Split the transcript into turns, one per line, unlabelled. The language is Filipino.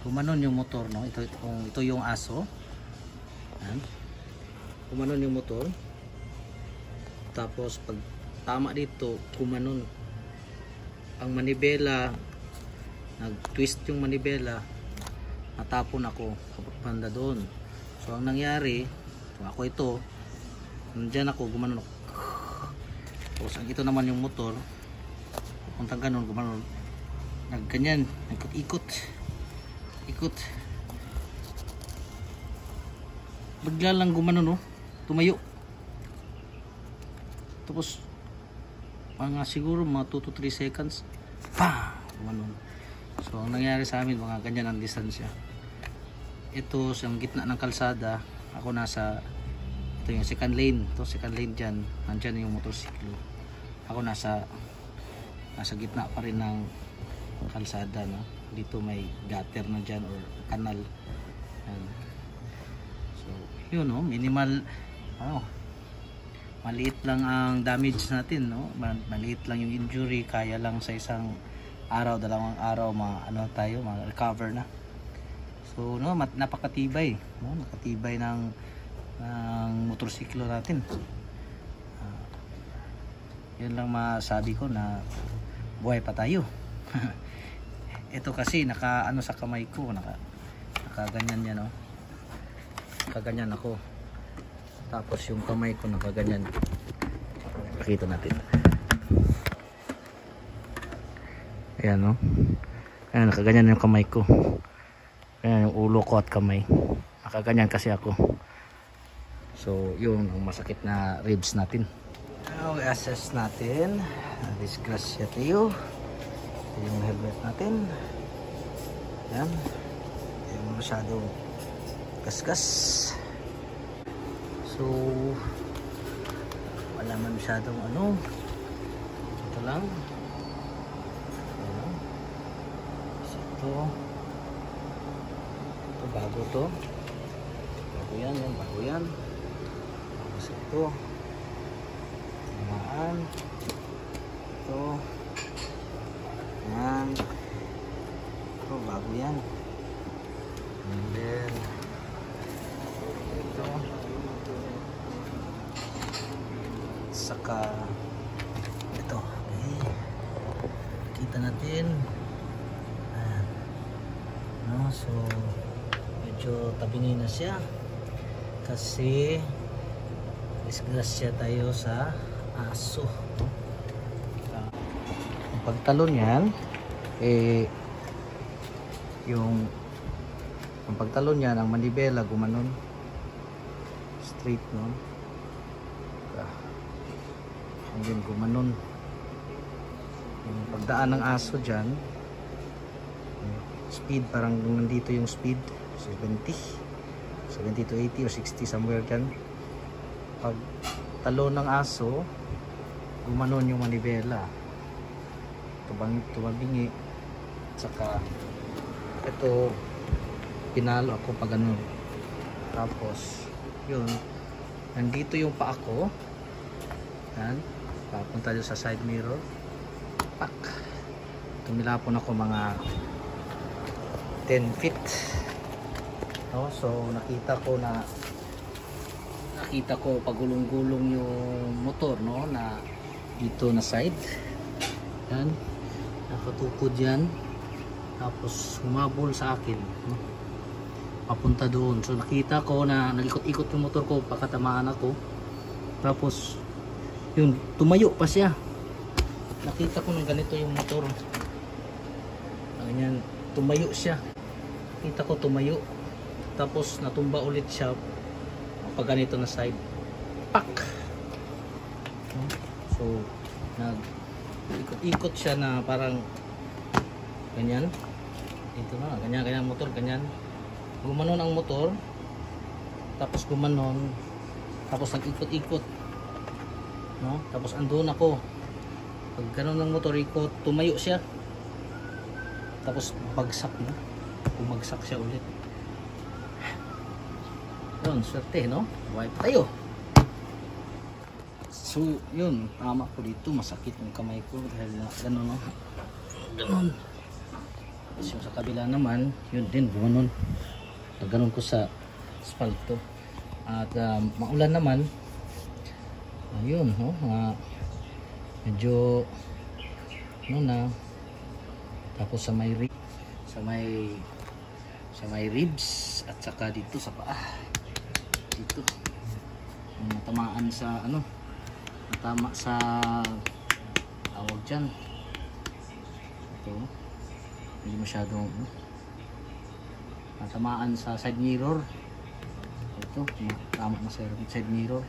gumanon yung motor, no? Ito yung aso. Yan. Gumanon yung motor. Tapos pag tama dito, gumanon ang manibela, nag-twist yung manibela, natapon ako banda doon. So ang nangyari, so ako ito, nandyan ako, gumanon ako. Tapos ang ito naman yung motor, puntang ganon, gumanon, nagganyan, nagkot-ikot, ikot, bigla lang gumanon, no? Tumayo. Tapos mga siguro mga 2 to 3 seconds, pa, gumanon. So ang nangyari sa amin, mga ganyan ang distansya. Ito sa gitna ng kalsada, ako nasa, ito yung second lane, ito second lane dyan, nandyan yung motorsiklo. Ako nasa gitna pa rin ng kalsada, no? Dito may gutter na dyan or kanal. Yan. So yun, no? Minimal, maliit lang ang damage natin, no? Maliit lang yung injury, kaya lang sa isang araw, dalawang araw tayo, recover na. So no, napakatibay, no? Nakatibay ng motorsiklo natin. Yun lang masabi ko, na buhay pa tayo. Ito kasi naka sa kamay ko, nakaganyan yan, no? Nakaganyan ako. Tapos yung kamay ko nakaganyan. Pakita natin. Ayan, no? Ayan, nakaganyan yung kamay ko. Ayan yung ulo ko at kamay. Nakaganyan kasi ako. So yun ang masakit na ribs natin. Now i-assess natin. Disgrasya tayo. Ito yung helmet natin. Ayan. Yung masyadong gasgas. So wala man masyadong ito lang. Ito bago to. Bago yan, bago yan. Tapos ito tamaan. Ito yan. Ito bago yan. And then ito, saka ito. Okay, kita natin. Ayan. No, so medyo tabingin na siya kasi disgrasya tayo sa aso. Ang pagtalon yan, ang pagtalon yan, ang manibela gumanon straight, no? And then gumanon. Yung pagdaan ng aso dyan, speed, parang nandito yung speed 70 to 80 or 60, somewhere dyan. Pag talon ng aso, gumanon yung manibela, tumabingi. Saka ito, pinalo ako pag ano. Tapos yun, nandito yung paa ko. Yan, papunta dito sa side mirror. Pak, tumilapon ako mga 10 feet. No, so nakita ko pagulong-gulong yung motor, no, na dito na side. Yan, nakatukod yan. Tapos humabol sa akin, no, papunta doon. So nakita ko na nag-ikot-ikot yung motor ko, pakatamaan ako. Tapos yun, tumayo pa siya. Nakita ko na ganito yung motor, ganyan, tumayo siya. Nakita ko tumayo. Tapos natumba ulit siya pag ganito na side. Pak! So nag-ikot-ikot siya na parang ganyan. Dito na, ganyan motor, ganyan. Gumanon ang motor. Tapos gumanon. Tapos nag-ikot-ikot. No? Tapos andun ako. Pag ganon ng motor, ikot, tumayo siya. Tapos bagsak, no? Bumagsak siya ulit. Yun, swerte, no? Buhay pa tayo. So yun, tama ko dito, masakit yung kamay ko dahil gano'n, no? Gano'n. Tapos yung sa kabila naman, yun din, gumanon. Naganon ko sa asfalto. At maulan naman, ayun, medyo ano na. Tapos sa may ribs at saka dito sa paa. Dito. Natamaan sa natama sa tawag dyan. Ito. Hindi masyadong natamaan sa side mirror. Ito, tama na sa side mirror.